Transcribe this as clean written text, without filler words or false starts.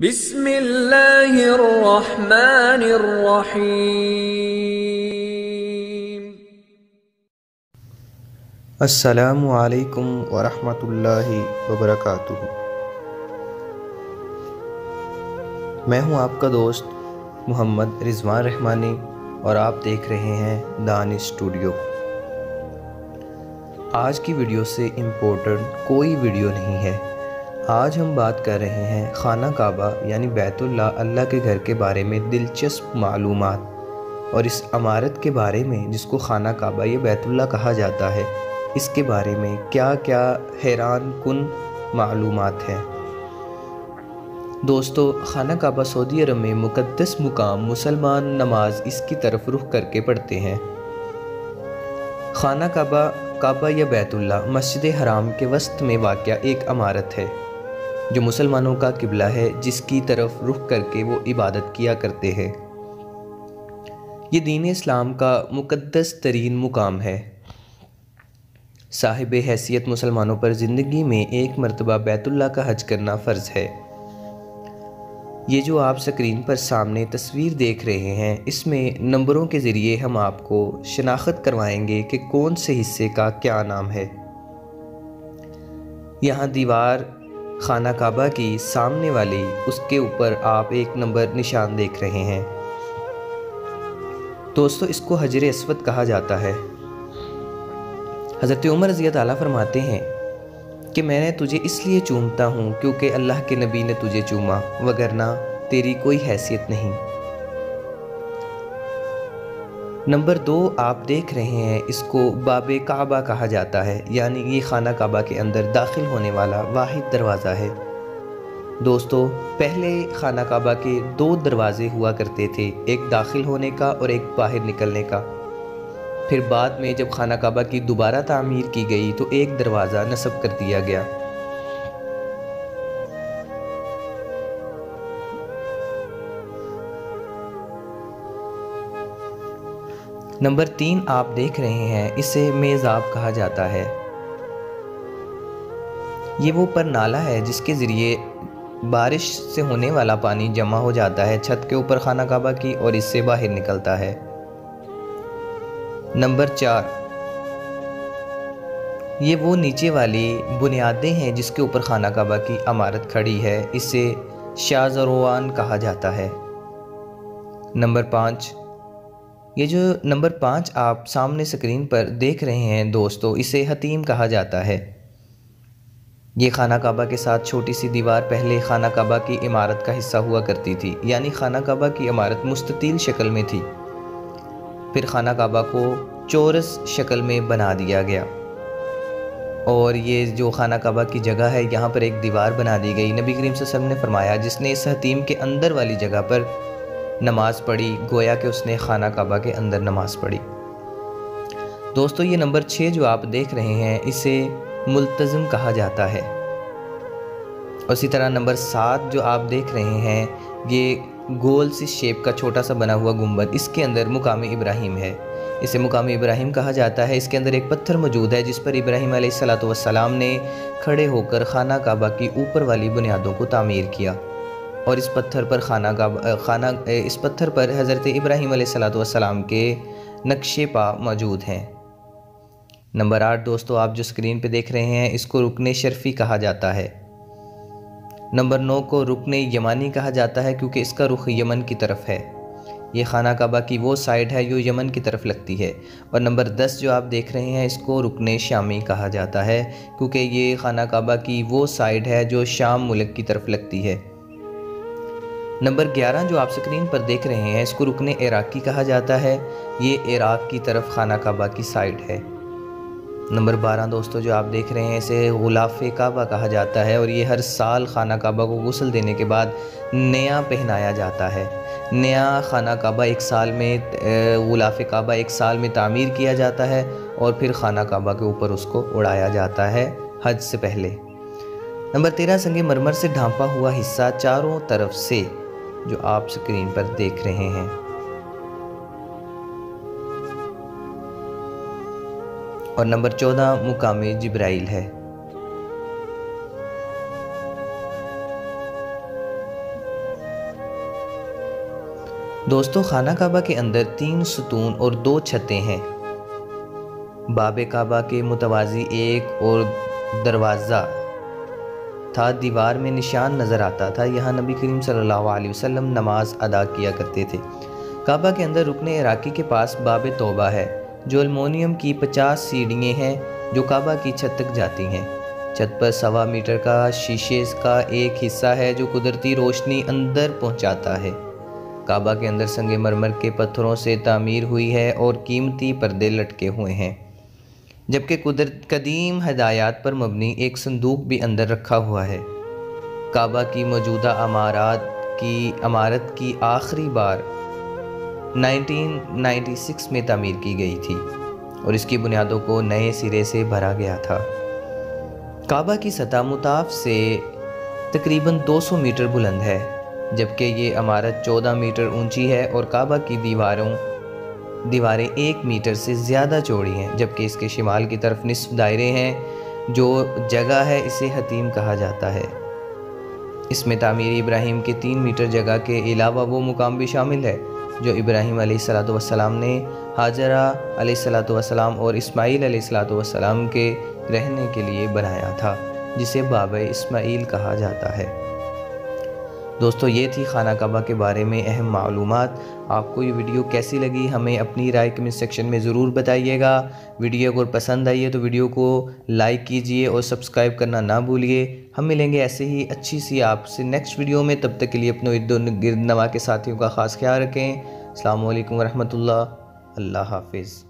बिस्मिल्लाहिर्रहमानिर्रहीम। अस्सलामु अलैकुम वरहमतुल्लाहि वबरकातुहू। मैं हूं आपका दोस्त मोहम्मद रिजवान रहमानी और आप देख रहे हैं दानिश स्टूडियो। आज की वीडियो से इम्पोर्टेंट कोई वीडियो नहीं है। आज हम बात कर रहे हैं खाना काबा यानी बैतुल्लाह अल्लाह के घर के बारे में दिलचस्प मालूमात और इस इमारत के बारे में जिसको खाना काबा या बैतुल्लाह कहा जाता है, इसके बारे में क्या क्या हैरान कुन मालूमात हैं। दोस्तों, खाना काबा सऊदी अरब में मुक़द्दस मुकाम मुसलमान नमाज इसकी तरफ रुख करके पढ़ते हैं। खाना काबा या बैतुल्लाह मस्जिद हराम के वस्त में वाक़या एक इमारत है जो मुसलमानों का किबला है, जिसकी तरफ रुख करके वो इबादत किया करते हैं। ये दीन इस्लाम का मुक़द्दस तरीन मुकाम है। साहिब हैसियत मुसलमानों पर ज़िंदगी में एक मरतबा बैतुल्लाह का हज करना फ़र्ज़ है। ये जो आप स्क्रीन पर सामने तस्वीर देख रहे हैं, इसमें नंबरों के ज़रिए हम आपको शनाख्त करवाएंगे कि कौन से हिस्से का क्या नाम है। यहाँ दीवार खाना काबा की सामने वाली, उसके ऊपर आप एक नंबर निशान देख रहे हैं। दोस्तों, इसको हजर अस्वद कहा जाता है। हज़रत उमर रज़ी अल्लाह फरमाते हैं कि मैंने तुझे इसलिए चूमता हूँ क्योंकि अल्लाह के नबी ने तुझे चूमा, वगरना तेरी कोई हैसियत नहीं। नंबर 2 आप देख रहे हैं, इसको बाबे काबा कहा जाता है, यानी ये खाना काबा के अंदर दाखिल होने वाला वाहिद दरवाज़ा है। दोस्तों, पहले खाना काबा के 2 दरवाज़े हुआ करते थे, एक दाखिल होने का और एक बाहर निकलने का। फिर बाद में जब खाना काबा की दोबारा तामीर की गई तो एक दरवाज़ा नस्ब कर दिया गया। नंबर 3 आप देख रहे हैं, इसे मेज़ाब कहा जाता है। ये वो पर नाला है जिसके ज़रिए बारिश से होने वाला पानी जमा हो जाता है छत के ऊपर खाना काबा की और इससे बाहर निकलता है। नंबर 4 ये वो नीचे वाली बुनियादें हैं जिसके ऊपर खाना काबा की इमारत खड़ी है, इसे शाज़रवान कहा जाता है। नंबर 5 ये जो नंबर 5 आप सामने स्क्रीन पर देख रहे हैं दोस्तों, इसे हतीम कहा जाता है। ये खाना काबा के साथ छोटी सी दीवार पहले खाना काबा की इमारत का हिस्सा हुआ करती थी, यानी खाना काबा की इमारत मुस्ततील शक्ल में थी। फिर खाना काबा को चौरस शक्ल में बना दिया गया और ये जो खाना काबा की जगह है, यहाँ पर एक दीवार बना दी गई। नबी करीम सल्लल्लाहु अलैहि वसल्लम ने फरमाया, जिसने इस हतीम के अंदर वाली जगह पर नमाज़ पढ़ी, गोया कि उसने खाना काबा के अंदर नमाज़ पढ़ी। दोस्तों, ये नंबर 6 जो आप देख रहे हैं, इसे मुल्तज़िम कहा जाता है। उसी तरह नंबर 7 जो आप देख रहे हैं, ये गोल सी शेप का छोटा सा बना हुआ गुंबद, इसके अंदर मुकाम इब्राहिम है, इसे मुकाम इब्राहिम कहा जाता है। इसके अंदर एक पत्थर मौजूद है जिस पर इब्राहिम अलैहिस्सलातु वस्सलाम ने खड़े होकर खाना काबा की ऊपर वाली बुनियादों को तामीर किया और इस पत्थर पर हज़रत इब्राहिम अलैहिस्सलातु वस्सलाम के नक्शे पा मौजूद हैं। नंबर 8 दोस्तों आप जो स्क्रीन पे देख रहे हैं, इसको रुकने शर्फ़ी कहा जाता है। नंबर 9 को रुकने यमानी कहा जाता है क्योंकि इसका रुख यमन की तरफ है। ये खाना काबा की वो साइड है जो यमन की तरफ लगती है। और नंबर 10 जो आप देख रहे हैं, इसको रुकने शामी कहा जाता है क्योंकि ये खाना काबा की वो साइड है जो शाम मुल्क की तरफ लगती है। नंबर 11 जो आप स्क्रीन पर देख रहे हैं, इसको रुकने इराकी कहा जाता है, ये इराक की तरफ खाना काबा की साइड है। नंबर 12 दोस्तों जो आप देख रहे हैं, इसे गुलाफ़े काबा कहा जाता है और ये हर साल खाना काबा को गुस्ल देने के बाद नया पहनाया जाता है। नया खाना काबा एक साल में गुलाफ़े काबा एक साल में तामीर किया जाता है और फिर खाना काबा के ऊपर उसको उड़ाया जाता है हज से पहले। नंबर 13 संगमरमर से ढांपा हुआ हिस्सा चारों तरफ से जो आप स्क्रीन पर देख रहे हैं। और नंबर 14 मुकामे जिब्राइल है। दोस्तों, खाना काबा के अंदर 3 सतून और 2 छतें हैं। बाब काबा के मुतवाज़ी एक और दरवाज़ा था, दीवार में निशान नज़र आता था। यहाँ नबी करीम सल्लल्लाहु अलैहि वसल्लम नमाज अदा किया करते थे। काबा के अंदर रुकने इराकी के पास बाब तौबा है, जो एल्युमिनियम की 50 सीढ़ियाँ हैं जो काबा की छत तक जाती हैं। छत पर 1.25 मीटर का शीशे का एक हिस्सा है जो कुदरती रोशनी अंदर पहुंचाता है। काबा के अंदर संगमरमर के पत्थरों से तामीर हुई है और कीमती पर्दे लटके हुए हैं, जबकि कदीम हदायत पर मबनी एक संदूक भी अंदर रखा हुआ है। काबा की मौजूदा इमारत की आखिरी बार 1996 में तामीर की गई थी और इसकी बुनियादों को नए सिरे से भरा गया था। काबा की सतह मुताफ से तकरीबन 200 मीटर बुलंद है, जबकि ये इमारत 14 मीटर ऊंची है और काबा की दीवारें 1 मीटर से ज़्यादा चौड़ी हैं, जबकि इसके शिमाल की तरफ निस्फ दायरे हैं। जो जगह है इसे हतीम कहा जाता है। इसमें तामीर इब्राहिम के 3 मीटर जगह के अलावा वो मुकाम भी शामिल है जो इब्राहिम अलैहिस्सलाम ने हाजरा अलैहिस्सलाम और इस्माईल अलैहिस्सलाम के रहने के लिए बनाया था, जिसे बाब इस्माईल कहा जाता है। दोस्तों, ये थी खाना काबा के बारे में अहम मालूमात। आपको ये वीडियो कैसी लगी हमें अपनी राय कमेंट सेक्शन में ज़रूर बताइएगा। वीडियो अगर पसंद आई है तो वीडियो को लाइक कीजिए और सब्सक्राइब करना ना भूलिए। हम मिलेंगे ऐसे ही अच्छी सी आपसे नेक्स्ट वीडियो में। तब तक के लिए अपने इर्द गिर्द नवा के साथियों का ख़ास ख्याल रखें। अस्सलामु अलैकुम वरहमतुल्लाह। अल्लाह हाफिज़।